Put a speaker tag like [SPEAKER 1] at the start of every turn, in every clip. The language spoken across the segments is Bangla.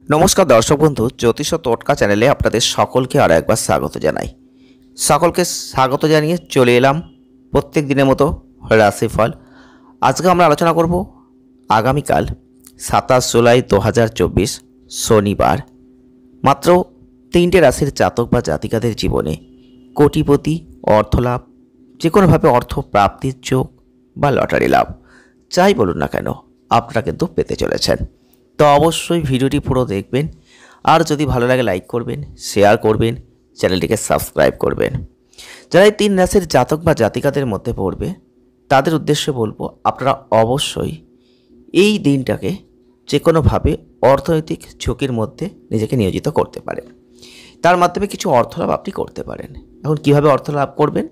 [SPEAKER 1] নমস্কার দর্শক বন্ধু, জ্যোতিষ ও টোটকা চ্যানেলে আপনাদের সকলকে আরও একবার স্বাগত জানাই। সকলকে স্বাগত জানিয়ে চলে এলাম প্রত্যেক দিনের মতো রাশিফল। আজকে আমরা আলোচনা করব আগামীকাল 27 জুলাই 2024 শনিবার মাত্র 3টে রাশির জাতক বা জাতিকাদের জীবনে কোটিপতি, অর্থলাভ, যে কোনোভাবে অর্থ প্রাপ্তির যোগ বা লটারি লাভ যাই বলুন না কেন আপনারা কিন্তু পেতে চলেছেন। তো অবশ্যই ভিডিওটি পুরো দেখবেন, আর যদি ভালো লাগে লাইক করবেন, শেয়ার করবেন, চ্যানেলটিকে সাবস্ক্রাইব করবেন। যারা এই 3 রাশির জাতক বা জাতিকাদের মধ্যে পড়বে তাদের উদ্দেশ্যে বলবো, আপনারা অবশ্যই এই দিনটাকে যে কোনোভাবে অর্থনৈতিক ঝুঁকির মধ্যে নিজেকে নিয়োজিত করতে পারেন। তার মাধ্যমে কিছু অর্থলাভ আপনি করতে পারেন। এখন কিভাবে অর্থ লাভ করবেন?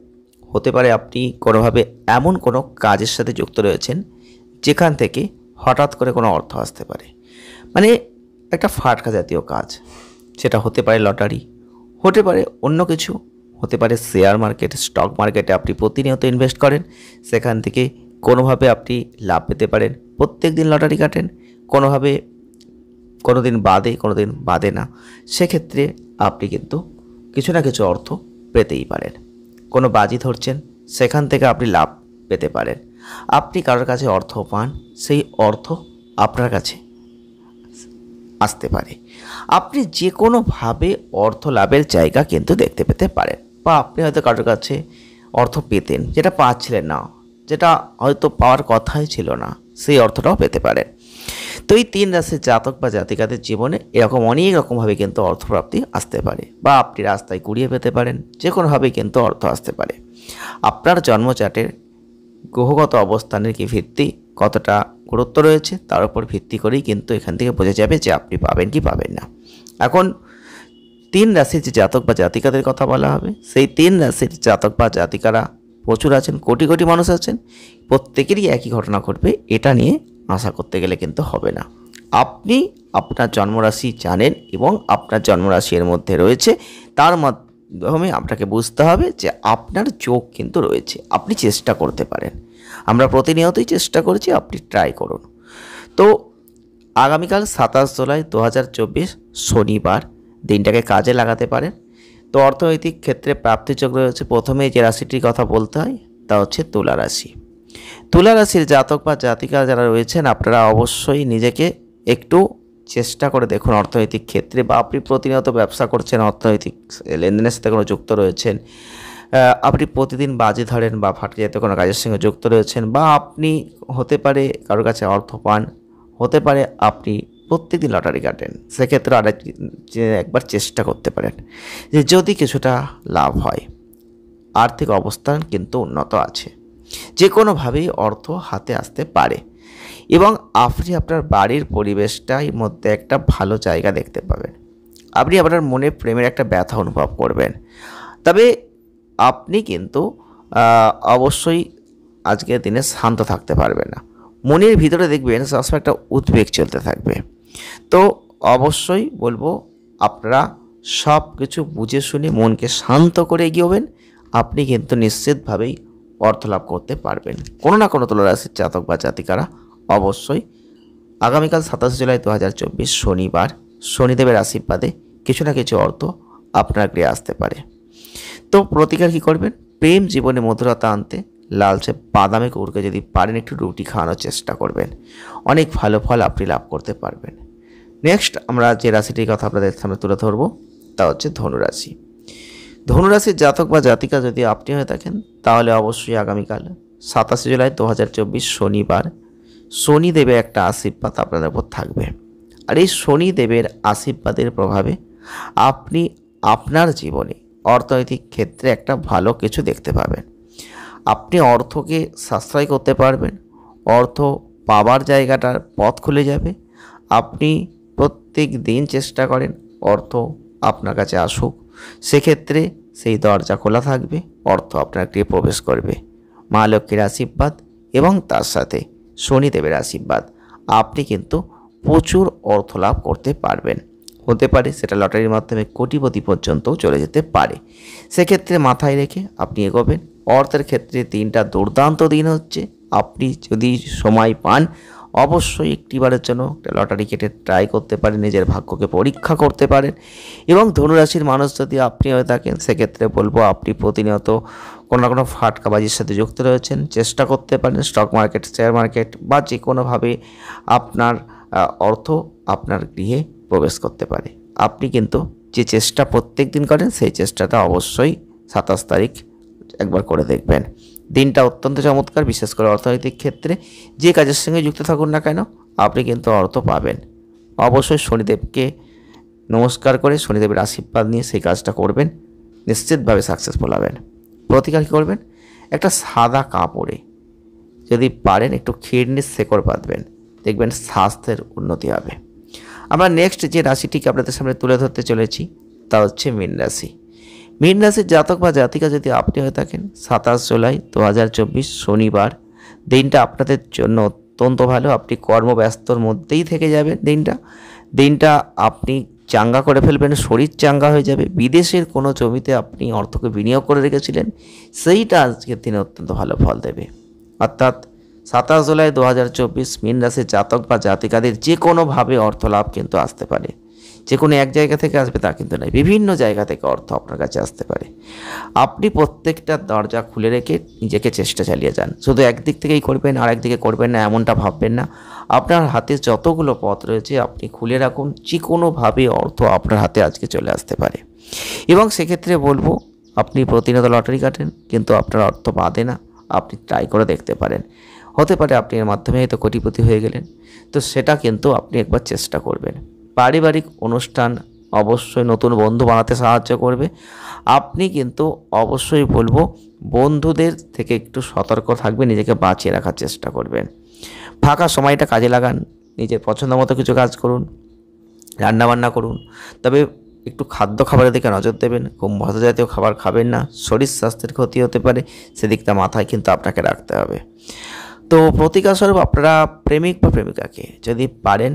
[SPEAKER 1] হতে পারে আপনি কোনোভাবে এমন কোনো কাজের সাথে যুক্ত রয়েছেন যেখান থেকে হঠাৎ করে কোনো অর্থ আসতে পারে, মানে একটা ফাটকা জাতীয় কাজ। সেটা হতে পারে লটারি, হতে পারে অন্য কিছু, হতে পারে শেয়ার মার্কেট, স্টক মার্কেটে আপনি প্রতিনিয়ত ইনভেস্ট করেন, সেখান থেকে কোনোভাবে আপনি লাভ পেতে পারেন। প্রত্যেক দিন লটারি কাটেন, কোনোভাবে কোনো দিন বাদে না, সেক্ষেত্রে আপনি কিন্তু কিছু না কিছু অর্থ পেতেই পারেন। কোনো বাজি ধরছেন, সেখান থেকে আপনি লাভ পেতে পারেন। আপনি কারোর কাছে অর্থ পান, সেই অর্থ আপনার কাছে আসতে পারে। আপনি যে কোনোভাবে অর্থ লাভের জায়গা কিন্তু দেখতে পেতে পারেন, বা আপনি হয়তো কারোর কাছে অর্থ পেতেন, যেটা পাচ্ছিলেন না, যেটা হয়তো পাওয়ার কথাই ছিল না, সেই অর্থটাও পেতে পারেন। তো এই 3 রাশির জাতক বা জাতিকাদের জীবনে এরকম অনেক রকমভাবে কিন্তু অর্থপ্রাপ্তি আসতে পারে, বা আপনি রাস্তায় কুড়িয়ে পেতে পারেন, যে কোনোভাবেই কিন্তু অর্থ আসতে পারে। আপনার জন্মচার্টের গ্রহগত অবস্থানের কি ভিত্তি কতটা গুরুত্ব রয়েছে তার উপর ভিত্তি করেই কিন্তু এখান থেকে বোঝা যাবে যে আপনি পাবেন কি পাবেন না। এখন 3 রাশির যে জাতক বা জাতিকাদের কথা বলা হবে, সেই 3 রাশির জাতক বা জাতিকারা প্রচুর আছেন, কোটি কোটি মানুষ আছেন, প্রত্যেকেরই একই ঘটনা ঘটবে এটা নিয়ে আশা করতে গেলে কিন্তু হবে না। আপনি আপনার জন্মরাশি জানেন এবং আপনার জন্মরাশি এর মধ্যে রয়েছে, তার মাধ্যমে আপনাকে বুঝতে হবে যে আপনার যোগ কিন্তু রয়েছে, আপনি চেষ্টা করতে পারেন। আমরা প্রতিনিয়তই চেষ্টা করছি, আপনি ট্রাই করুন। তো আগামীকাল 27 জুলাই 2024 শনিবার দিনটাকে কাজে লাগাতে পারেন। তো অর্থনৈতিক ক্ষেত্রে প্রাপ্তিযোগ রয়েছে। প্রথমে যে রাশিটির কথা বলতে হয় তা হচ্ছে তুলা রাশি। তুলা রাশির জাতক বা জাতিকা যারা রয়েছেন, আপনারা অবশ্যই নিজেকে একটু চেষ্টা করে দেখুন অর্থনৈতিক ক্ষেত্রে, বা আপনি প্রতিনিয়ত ব্যবসা করছেন, অর্থনৈতিক লেনদেনের সাথে কোনো যুক্ত রয়েছেন, আপনি প্রতিদিন বাজি ধরেন বা ফাটকে জাতীয় কোনো কাজের সঙ্গে যুক্ত রয়েছেন, বা আপনি হতে পারে কারোর কাছে অর্থ পান, হতে পারে আপনি প্রত্যেকদিন লটারি কাটেন, সেক্ষেত্রে একবার চেষ্টা করতে পারেন যে যদি কিছুটা লাভ হয়। আর্থিক অবস্থান কিন্তু উন্নত আছে, যে কোনোভাবেই অর্থ হাতে আসতে পারে, এবং আপনি আপনার বাড়ির পরিবেশটার মধ্যে একটা ভালো জায়গা দেখতে পাবেন। আপনি আপনার মনে প্রেমের একটা ব্যথা অনুভব করবেন। তবে আপনি কিন্তু অবশ্যই আজকের দিনে শান্ত থাকতে পারবেন না, মনের ভিতরে দেখবেন সবসময় একটা উদ্বেগ চলতে থাকবে। তো অবশ্যই বলবো, আপনারা সব কিছু বুঝে শুনে মনকে শান্ত করে এগিয়েবেন, আপনি কিন্তু নিশ্চিতভাবেই অর্থ লাভ করতে পারবেন। কোনো না কোনো তুলা রাশির জাতক বা জাতিকারা অবশ্যই আগামীকাল 27 জুলাই 2024 শনিবার শনিদেবের আশীর্বাদে কিছু না কিছু অর্থ আপনার গৃহে আসতে পারে। তো প্রতিকার কী করবেন? প্রেম জীবনে মধুরতা আনতে লালচে বাদামে গুড়কে যদি পারেন একটু রুটি খাওয়ানোর চেষ্টা করবেন, অনেক ভালো ফল আপনি লাভ করতে পারবেন। নেক্সট আমরা যে রাশিটির কথা আপনাদের সামনে তুলে ধরবো তা হচ্ছে ধনুরাশি। ধনুরাশির জাতক বা জাতিকা যদি আপনি হয়ে থাকেন, তাহলে অবশ্যই আগামীকাল 27 জুলাই 2024 শনিবার শনিদেবের একটা আশীর্বাদ আপনাদের উপর থাকবে। আর এই শনিদেবের আশীর্বাদের প্রভাবে আপনি আপনার জীবনে অর্থনৈতিক ক্ষেত্রে একটা ভালো কিছু দেখতে পাবেন। আপনি অর্থকে সাশ্রয় করতে পারবেন, অর্থ পাওয়ার জায়গাটার পথ খুলে যাবে। আপনি প্রত্যেক দিন চেষ্টা করেন অর্থ আপনার কাছে আসুক, সেক্ষেত্রে সেই দরজা খোলা থাকবে, অর্থ আপনার গৃহে প্রবেশ করবে। মা লক্ষ্মীর আশীর্বাদ এবং তার সাথে শনিদেবের আশীর্বাদ, আপনি কিন্তু প্রচুর অর্থ লাভ করতে পারবেন। হতে পারে সেটা লটারির মাধ্যমে কোটিপতি পর্যন্তও চলে যেতে পারে। সেক্ষেত্রে মাথায় রেখে আপনি এগোবেন। অর্থের ক্ষেত্রে দিনটা দুর্দান্ত দিন হচ্ছে। আপনি যদি সময় পান অবশ্যই একটিবারের জন্য লটারি কেটে ট্রাই করতে পারেন, নিজের ভাগ্যকে পরীক্ষা করতে পারেন। এবং ধনুরাশির মানুষ যদি আপনি হয়ে থাকেন, সেক্ষেত্রে বলবো আপনি প্রতিনিয়ত কোনো না কোনো ফাটকাবাজির সাথে যুক্ত রয়েছেন। চেষ্টা করতে পারেন স্টক মার্কেট, শেয়ার মার্কেট বা যে কোনোভাবে আপনার অর্থ আপনার গৃহে প্রবেশ করতে পারে। আপনি কিন্তু যে চেষ্টা প্রত্যেক দিন করেন, সেই চেষ্টাটা অবশ্যই 27 তারিখ একবার করে দেখবেন। দিনটা অত্যন্ত চমৎকার, বিশেষ করে অর্থনৈতিক ক্ষেত্রে যে কাজের সঙ্গে যুক্ত থাকুন না কেন, আপনি কিন্তু অর্থ পাবেন। অবশ্যই শনিদেবকে নমস্কার করে শনিদেবের আশীর্বাদ নিয়ে সেই কাজটা করবেন, নিশ্চিতভাবে সাকসেসফুল হবেন। প্রতিকার কী করবেন? একটা সাদা কাপড়ে যদি পারেন একটু খিরনির শেকড় বাঁধবেন, দেখবেন স্বাস্থ্যের উন্নতি হবে। আমরা নেক্সট যে রাশিটিকে আপনাদের সামনে তুলে ধরতে চলেছি তা হচ্ছে মীন রাশি। মীন রাশির জাতক বা জাতিকা যদি আপনি হয়ে থাকেন, 27 জুলাই 2024 শনিবার দিনটা আপনাদের জন্য অত্যন্ত ভালো। আপনি কর্মব্যস্তর মধ্যেই থেকে যাবেন। দিনটা আপনি চাঙ্গা করে ফেলবেন, শরীর চাঙ্গা হয়ে যাবে। বিদেশের কোনো জমিতে আপনি অর্থকে বিনিয়োগ করে রেখেছিলেন, সেইটা আজকের দিনে অত্যন্ত ভালো ফল দেবে। অর্থাৎ 27 জুলাই 2024 মীন রাশির জাতক বা জাতিকাদের যে কোনোভাবে অর্থ লাভ কিন্তু আসতে পারে। যে কোনো এক জায়গা থেকে আসবে তা কিন্তু নয়, বিভিন্ন জায়গা থেকে অর্থ আপনার কাছে আসতে পারে। আপনি প্রত্যেকটা দরজা খুলে রেখে নিজেকে চেষ্টা চালিয়ে যান। শুধু একদিক থেকেই করবেন আর একদিকে করবেন না এমনটা ভাববেন না। আপনার হাতে যতগুলো পথ রয়েছে আপনি খুলে রাখুন, যে কোনোভাবে অর্থ আপনার হাতে আজকে চলে আসতে পারে। এবং সেক্ষেত্রে বলবো আপনি প্রতিনিয়ত লটারি কাটেন কিন্তু আপনার অর্থ বাঁধে না, আপনি ট্রাই করে দেখতে পারেন। হতে পারে আপনি এর মাধ্যমে হয়তো কোটিপতি হয়ে গেলেন, তো সেটা কিন্তু আপনি একবার চেষ্টা করবেন। পারিবারিক অনুষ্ঠান অবশ্যই নতুন বন্ধু বানাতে সাহায্য করবে। আপনি কিন্তু অবশ্যই বলবো বন্ধুদের থেকে একটু সতর্ক থাকবেন, নিজেকে বাঁচিয়ে রাখার চেষ্টা করবেন। ফাঁকা সময়টা কাজে লাগান, নিজের পছন্দ মতো কিছু কাজ করুন, রান্নাবান্না করুন। তবে একটু খাবারের দিকে নজর দেবেন, খুব মশলা জাতীয় খাবার খাবেন না, শরীর স্বাস্থ্যের ক্ষতি হতে পারে, সেদিকটা মাথায় কিন্তু আপনাকে রাখতে হবে। তো প্রতিকারস্বরূপ আপনারা প্রেমিক বা প্রেমিকাকে যদি পারেন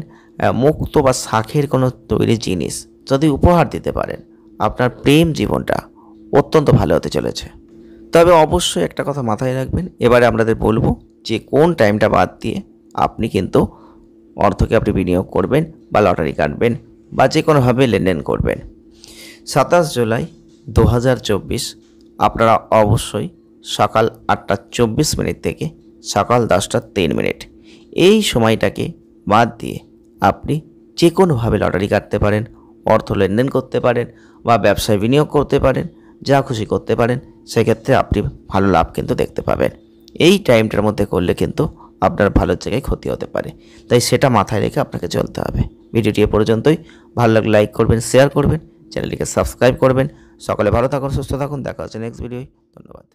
[SPEAKER 1] মুক্ত বা শাঁখের কোনো তৈরি জিনিস যদি উপহার দিতে পারেন, আপনার প্রেম জীবনটা অত্যন্ত ভালো হতে চলেছে। তবে অবশ্যই একটা কথা মাথায় রাখবেন, এবারে আপনাদের বলবো যে কোন টাইমটা বাদ দিয়ে আপনি কিন্তু অর্থকে আপনি বিনিয়োগ করবেন বা লটারি কাটবেন বা যে কোনোভাবে লেনদেন করবেন। 27 জুলাই 2024 আপনারা অবশ্যই সকাল 8:24 থেকে সকাল 10:03 এই সময়টাকে বাদ দিয়ে আপনি যে কোনোভাবে লটারি কাটতে পারেন, অর্থ লেনদেন করতে পারেন বা ব্যবসায় বিনিয়োগ করতে পারেন, যা খুশি করতে পারেন। সেক্ষেত্রে আপনি ভালো লাভ কিন্তু দেখতে পাবেন। এই টাইমটার মধ্যে করলে কিন্তু আপনার ভালোর জায়গায় ক্ষতি হতে পারে, তাই সেটা মাথায় রেখে আপনাকে চলতে হবে। ভিডিওটি এ পর্যন্তই। ভালো লাগলে লাইক করবেন, শেয়ার করবেন, চ্যানেলটিকে সাবস্ক্রাইব করবেন। সকলে ভালো থাকুন, সুস্থ থাকুন, দেখা হচ্ছে নেক্সট ভিডিওয়। ধন্যবাদ।